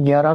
11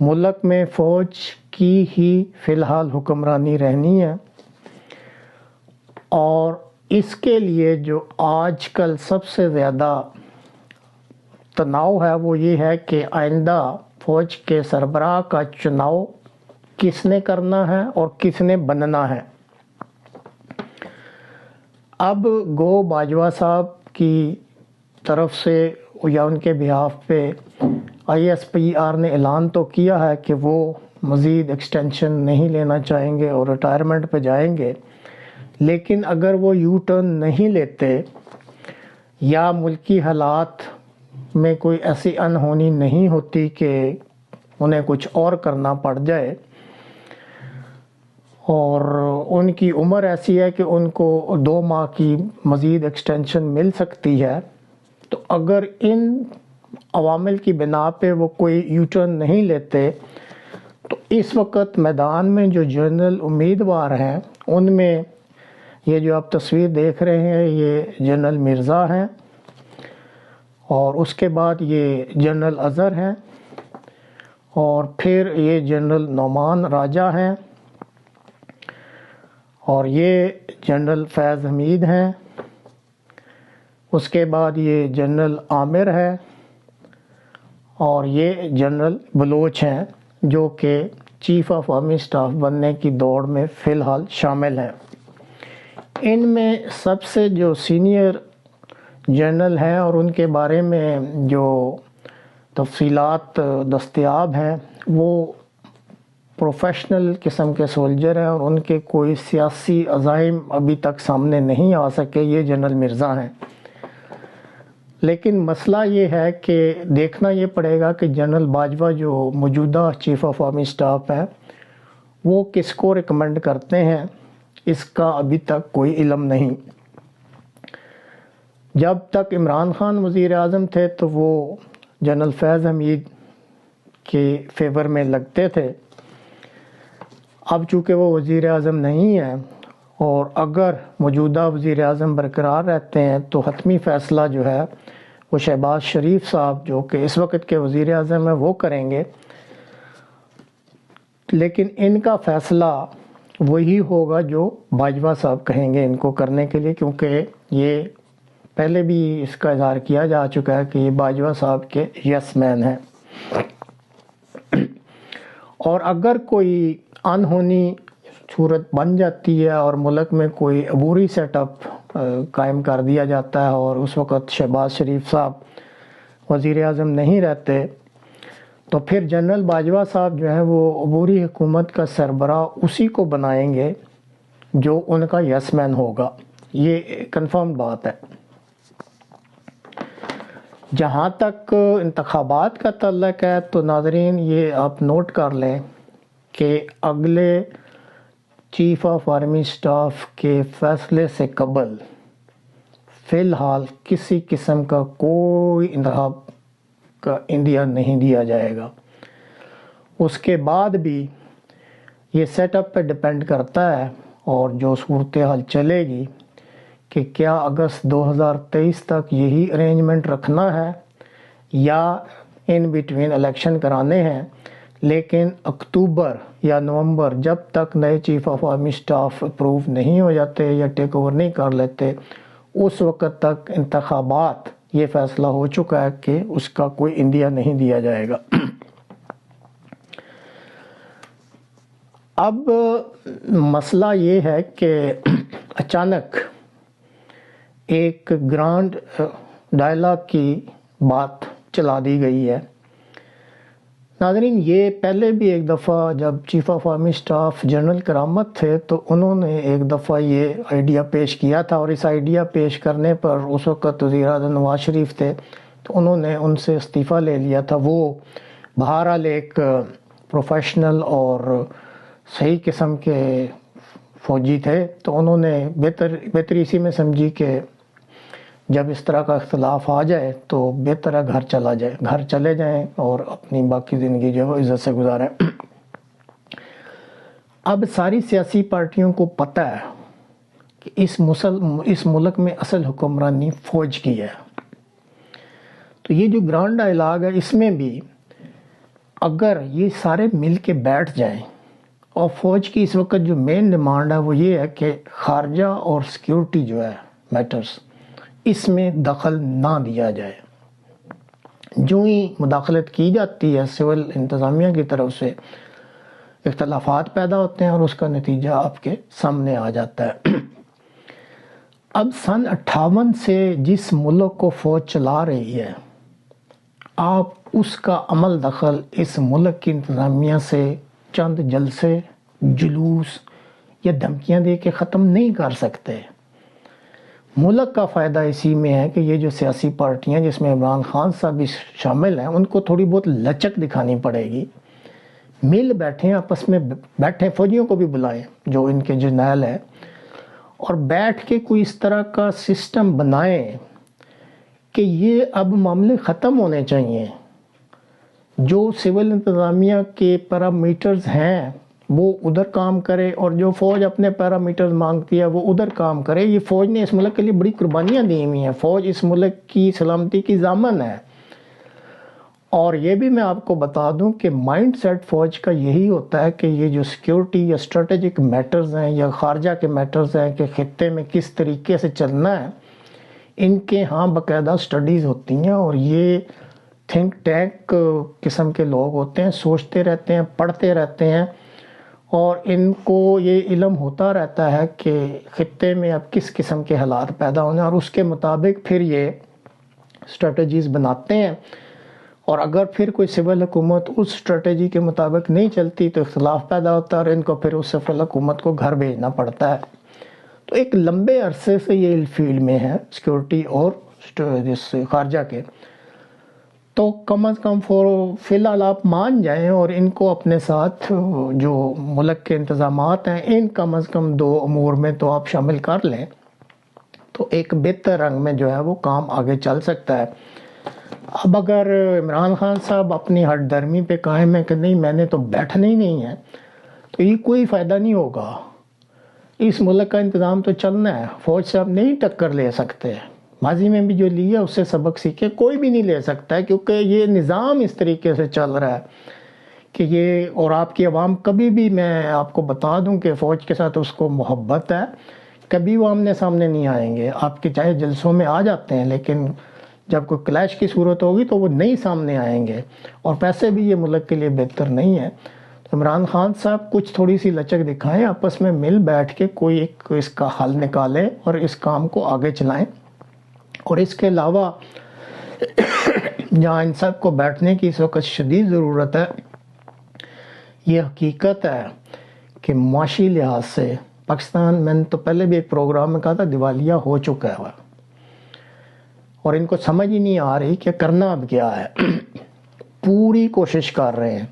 ملک میں فوج کی ہی فی الحال حکمرانی رہنی ہے، اور اس کے لیے جو آج کل سب سے زیادہ تناؤ ہے وہ یہ ہے کہ آئندہ فوج کے سربراہ کا چناؤ کس نے کرنا ہے اور کس نے بننا ہے۔ اب گو باجوہ صاحب کی طرف سے یا ان کے بہاف پہ ISPR نے اعلان تو کیا ہے کہ وہ مزید ایکسٹینشن نہیں لینا چاہیں گے اور ریٹائرمنٹ پہ جائیں گے، لیکن اگر وہ یو ٹرن نہیں لیتے یا ملکی حالات میں کوئی ایسی انہونی نہیں ہوتی کہ انہیں کچھ اور کرنا پڑ جائے، اور ان کی عمر ایسی ہے کہ ان کو 2 ماہ کی مزید ایکسٹینشن مل سکتی ہے، تو اگر ان عوامل کی بنا پہ وہ کوئی یو ٹرن نہیں لیتے تو اس وقت میدان میں جو جنرل امیدوار ہیں ان میں یہ جو آپ تصویر دیکھ رہے ہیں یہ جنرل مرزا ہیں، اور اس کے بعد یہ جنرل اظہر ہیں، اور پھر یہ جنرل نعمان راجہ ہیں، اور یہ جنرل فیض حمید ہیں، اس کے بعد یہ جنرل عامر ہے، اور یہ جنرل بلوچ ہیں جو کہ چیف آف آرمی اسٹاف بننے کی دوڑ میں فی الحال شامل ہیں۔ ان میں سب سے جو سینئر جنرل ہیں اور ان کے بارے میں جو تفصیلات دستیاب ہیں وہ پروفیشنل قسم کے سولجر ہیں، اور ان کے کوئی سیاسی عزائم ابھی تک سامنے نہیں آ سکے، یہ جنرل مرزا ہیں۔ لیکن مسئلہ یہ ہے کہ دیکھنا یہ پڑے گا کہ جنرل باجوہ جو موجودہ چیف آف آرمی اسٹاف ہے وہ کس کو ریکمنڈ کرتے ہیں، اس کا ابھی تک کوئی علم نہیں۔ جب تک عمران خان وزیر اعظم تھے تو وہ جنرل فیض حمید کے فیور میں لگتے تھے، اب چونکہ وہ وزیر اعظم نہیں ہیں اور اگر موجودہ وزیر اعظم برقرار رہتے ہیں تو حتمی فیصلہ جو ہے وہ شہباز شریف صاحب جو کہ اس وقت کے وزیر اعظم ہیں وہ کریں گے، لیکن ان کا فیصلہ وہی ہوگا جو باجوہ صاحب کہیں گے ان کو کرنے کے لیے، کیونکہ یہ پہلے بھی اس کا اظہار کیا جا چکا ہے کہ یہ باجوہ صاحب کے یس مین ہیں۔ اور اگر کوئی انہونی صورت بن جاتی ہے اور ملک میں کوئی عبوری سیٹ اپ قائم کر دیا جاتا ہے اور اس وقت شہباز شریف صاحب وزیر اعظم نہیں رہتے، تو پھر جنرل باجوہ صاحب جو ہے وہ عبوری حکومت کا سربراہ اسی کو بنائیں گے جو ان کا یس مین ہوگا، یہ کنفرم بات ہے۔ جہاں تک انتخابات کا تعلق ہے تو ناظرین یہ آپ نوٹ کر لیں کہ اگلے چیف آف آرمی اسٹاف کے فیصلے سے قبل فی الحال کسی قسم کا کوئی انتخاب کا عندیہ نہیں دیا جائے گا۔ اس کے بعد بھی یہ سیٹ اپ پہ ڈیپینڈ کرتا ہے اور جو صورتحال چلے گی کہ کیا اگست 2023 تک یہی ارینجمنٹ رکھنا ہے یا ان بٹوین الیکشن کرانے ہیں، لیکن اکتوبر یا نومبر جب تک نئے chief of army staff approve نہیں ہو جاتے یا ٹیک اوور نہیں کر لیتے اس وقت تک انتخابات یہ فیصلہ ہو چکا ہے کہ اس کا کوئی عندیہ نہیں دیا جائے گا۔ اب مسئلہ یہ ہے کہ اچانک ایک گرانڈ ڈائلاگ کی بات چلا دی گئی ہے۔ ناظرین یہ پہلے بھی ایک دفعہ جب chief of army staff general کرامت تھے تو انہوں نے ایک دفعہ یہ آئیڈیا پیش کیا تھا، اور اس آئیڈیا پیش کرنے پر اس وقت وزیر اعظم نواز شریف تھے تو انہوں نے ان سے استعفیٰ لے لیا تھا۔ وہ بہرحال ایک پروفیشنل اور صحیح قسم کے فوجی تھے، تو انہوں نے بہتری اسی میں سمجھی کہ جب اس طرح کا اختلاف آ جائے تو بہتر ہے گھر چلے جائیں اور اپنی باقی زندگی جو ہے وہ عزت سے گزاریں۔ اب ساری سیاسی پارٹیوں کو پتہ ہے کہ اس ملک میں اصل حکمرانی فوج کی ہے، تو یہ جو گرانڈ ڈائلاگ ہے اس میں بھی اگر یہ سارے مل کے بیٹھ جائیں، اور فوج کی اس وقت جو مین ڈیمانڈ ہے وہ یہ ہے کہ خارجہ اور سیکیورٹی جو ہے میٹرز، اس میں دخل نہ دیا جائے۔ جو ہی مداخلت کی جاتی ہے سول انتظامیہ کی طرف سے، اختلافات پیدا ہوتے ہیں اور اس کا نتیجہ آپ کے سامنے آ جاتا ہے۔ اب سن 58 سے جس ملک کو فوج چلا رہی ہے، آپ اس کا عمل دخل اس ملک کی انتظامیہ سے چند جلسے، جلوس یا دھمکیاں دے کے ختم نہیں کر سکتے۔ ملک کا فائدہ اسی میں ہے کہ یہ جو سیاسی پارٹیاں جس میں عمران خان صاحب بھی شامل ہیں، ان کو تھوڑی بہت لچک دکھانی پڑے گی۔ مل بیٹھیں، آپس میں بیٹھیں، فوجیوں کو بھی بلائیں جو ان کے جرنیل ہیں، اور بیٹھ کے کوئی اس طرح کا سسٹم بنائیں کہ یہ اب معاملے ختم ہونے چاہیے۔ جو سول انتظامیہ کے پیرامیٹرز ہیں وہ ادھر کام کرے، اور جو فوج اپنے پیرامیٹرز مانگتی ہے وہ ادھر کام کرے۔ یہ فوج نے اس ملک کے لیے بڑی قربانیاں دی ہوئی ہیں، فوج اس ملک کی سلامتی کی ضامن ہے۔ اور یہ بھی میں آپ کو بتا دوں کہ مائنڈ سیٹ فوج کا یہی ہوتا ہے کہ یہ جو سیکیورٹی یا اسٹریٹجک میٹرز ہیں یا خارجہ کے میٹرز ہیں کہ خطے میں کس طریقے سے چلنا ہے، ان کے ہاں باقاعدہ سٹڈیز ہوتی ہیں، اور یہ تھنک ٹینک قسم کے لوگ ہوتے ہیں، سوچتے رہتے ہیں، پڑھتے رہتے ہیں، اور ان کو یہ علم ہوتا رہتا ہے کہ خطے میں اب کس قسم کے حالات پیدا ہونے، اور اس کے مطابق پھر یہ اسٹریٹجیز بناتے ہیں۔ اور اگر پھر کوئی سول حکومت اس اسٹریٹجی کے مطابق نہیں چلتی تو اختلاف پیدا ہوتا ہے، اور ان کو پھر اس سول حکومت کو گھر بھیجنا پڑتا ہے۔ تو ایک لمبے عرصے سے یہ فیلڈ میں ہے سیکیورٹی اور خارجہ کے، تو کم از کم فی الحال آپ مان جائیں اور ان کو اپنے ساتھ جو ملک کے انتظامات ہیں ان کم از کم 2 امور میں تو آپ شامل کر لیں، تو ایک بہتر رنگ میں جو ہے وہ کام آگے چل سکتا ہے۔ اب اگر عمران خان صاحب اپنی ہٹ درمی پہ قائم ہے کہ نہیں میں نے تو بیٹھنا ہی نہیں ہے، تو یہ کوئی فائدہ نہیں ہوگا۔ اس ملک کا انتظام تو چلنا ہے، فوج سے آپ نہیں ٹکر لے سکتے۔ ماضی میں بھی جو لیا اس سے سبق سیکھے، کوئی بھی نہیں لے سکتا ہے، کیونکہ یہ نظام اس طریقے سے چل رہا ہے کہ یہ، اور آپ کی عوام کبھی بھی، میں آپ کو بتا دوں کہ فوج کے ساتھ اس کو محبت ہے، کبھی وہ آمنے سامنے نہیں آئیں گے۔ آپ کے چاہے جلسوں میں آ جاتے ہیں، لیکن جب کوئی کلیش کی صورت ہوگی تو وہ نہیں سامنے آئیں گے، اور پیسے بھی یہ ملک کے لیے بہتر نہیں ہے۔ عمران خان صاحب کچھ تھوڑی سی لچک دکھائیں، آپس میں مل بیٹھ کے کوئی ایک اس کا حل نکالیں اور اس کام کو آگے چلائیں۔ اور اس کے علاوہ جہاں ان سب کو بیٹھنے کی اس وقت شدید ضرورت ہے، یہ حقیقت ہے کہ معاشی لحاظ سے پاکستان، میں نے تو پہلے بھی ایک پروگرام میں کہا تھا، دیوالیہ ہو چکا ہے، اور ان کو سمجھ ہی نہیں آ رہی کہ کرنا اب کیا ہے۔ پوری کوشش کر رہے ہیں،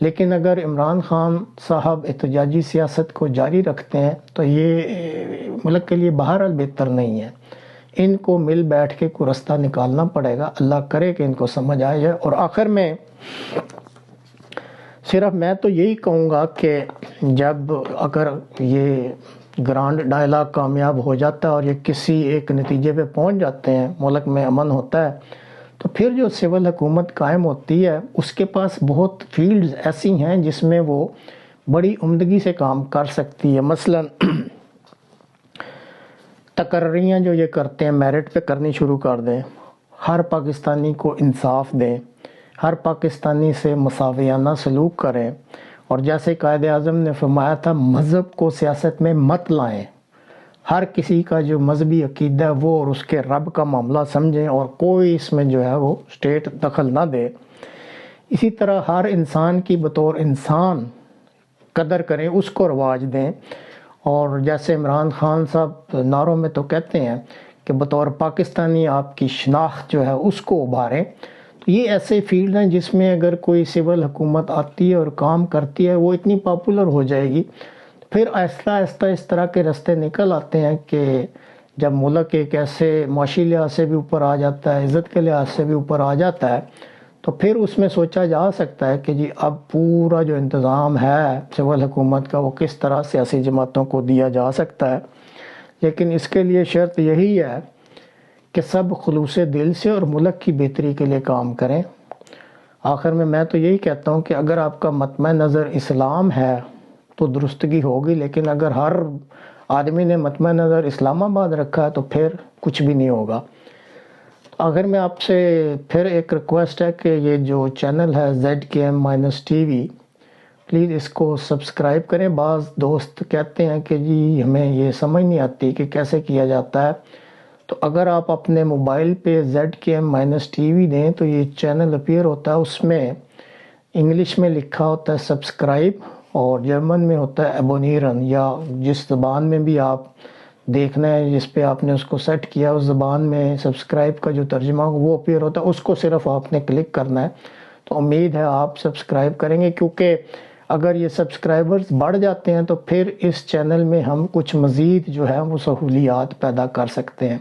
لیکن اگر عمران خان صاحب احتجاجی سیاست کو جاری رکھتے ہیں تو یہ ملک کے لیے بہرحال بہتر نہیں ہے۔ ان کو مل بیٹھ کے کوئی رستہ نکالنا پڑے گا، اللہ کرے کہ ان کو سمجھ آئے جائے۔ اور آخر میں صرف میں تو یہی کہوں گا کہ جب اگر یہ گرانڈ ڈائلاگ کامیاب ہو جاتا ہے اور یہ کسی ایک نتیجے پہ پہنچ جاتے ہیں، ملک میں امن ہوتا ہے، تو پھر جو سول حکومت قائم ہوتی ہے اس کے پاس بہت فیلڈز ایسی ہیں جس میں وہ بڑی عمدگی سے کام کر سکتی ہے۔ مثلاً تقرریاں جو یہ کرتے ہیں میرٹ پہ کرنی شروع کر دیں، ہر پاکستانی کو انصاف دیں، ہر پاکستانی سے مساویانہ سلوک کریں، اور جیسے قائد اعظم نے فرمایا تھا مذہب کو سیاست میں مت لائیں، ہر کسی کا جو مذہبی عقیدہ ہے وہ اور اس کے رب کا معاملہ سمجھیں، اور کوئی اس میں جو ہے وہ اسٹیٹ دخل نہ دے۔ اسی طرح ہر انسان کی بطور انسان قدر کریں، اس کو رواج دیں، اور جیسے عمران خان صاحب نعروں میں تو کہتے ہیں کہ بطور پاکستانی آپ کی شناخت جو ہے اس کو ابھاریں۔ تو یہ ایسے فیلڈ ہیں جس میں اگر کوئی سول حکومت آتی ہے اور کام کرتی ہے وہ اتنی پاپولر ہو جائے گی، پھر آہستہ آہستہ اس طرح کے رستے نکل آتے ہیں کہ جب ملک ایک ایسے معاشی لحاظ سے بھی اوپر آ جاتا ہے، عزت کے لحاظ سے بھی اوپر آ جاتا ہے، تو پھر اس میں سوچا جا سکتا ہے کہ جی اب پورا جو انتظام ہے سول حکومت کا وہ کس طرح سیاسی جماعتوں کو دیا جا سکتا ہے۔ لیکن اس کے لیے شرط یہی ہے کہ سب خلوص دل سے اور ملک کی بہتری کے لیے کام کریں۔ آخر میں تو یہی کہتا ہوں کہ اگر آپ کا مطمع نظر اسلام ہے تو درستگی ہوگی، لیکن اگر ہر آدمی نے مطمع نظر اسلام آباد رکھا ہے تو پھر کچھ بھی نہیں ہوگا۔ اگر میں آپ سے پھر ایک ریکویسٹ ہے کہ یہ جو چینل ہے ZKM-TV، پلیز اس کو سبسکرائب کریں۔ بعض دوست کہتے ہیں کہ جی ہمیں یہ سمجھ نہیں آتی کہ کیسے کیا جاتا ہے، تو اگر آپ اپنے موبائل پہ ZKM-TV دیں تو یہ چینل اپیئر ہوتا ہے، اس میں انگلش میں لکھا ہوتا ہے سبسکرائب، اور جرمن میں ہوتا ہے ابونیرن، یا جس زبان میں بھی آپ دیکھنا ہے جس پہ آپ نے اس کو سیٹ کیا اس زبان میں سبسکرائب کا جو ترجمہ وہ اپیئر ہوتا ہے، اس کو صرف آپ نے کلک کرنا ہے۔ تو امید ہے آپ سبسکرائب کریں گے، کیونکہ اگر یہ سبسکرائبرز بڑھ جاتے ہیں تو پھر اس چینل میں ہم کچھ مزید جو ہے وہ سہولیات پیدا کر سکتے ہیں۔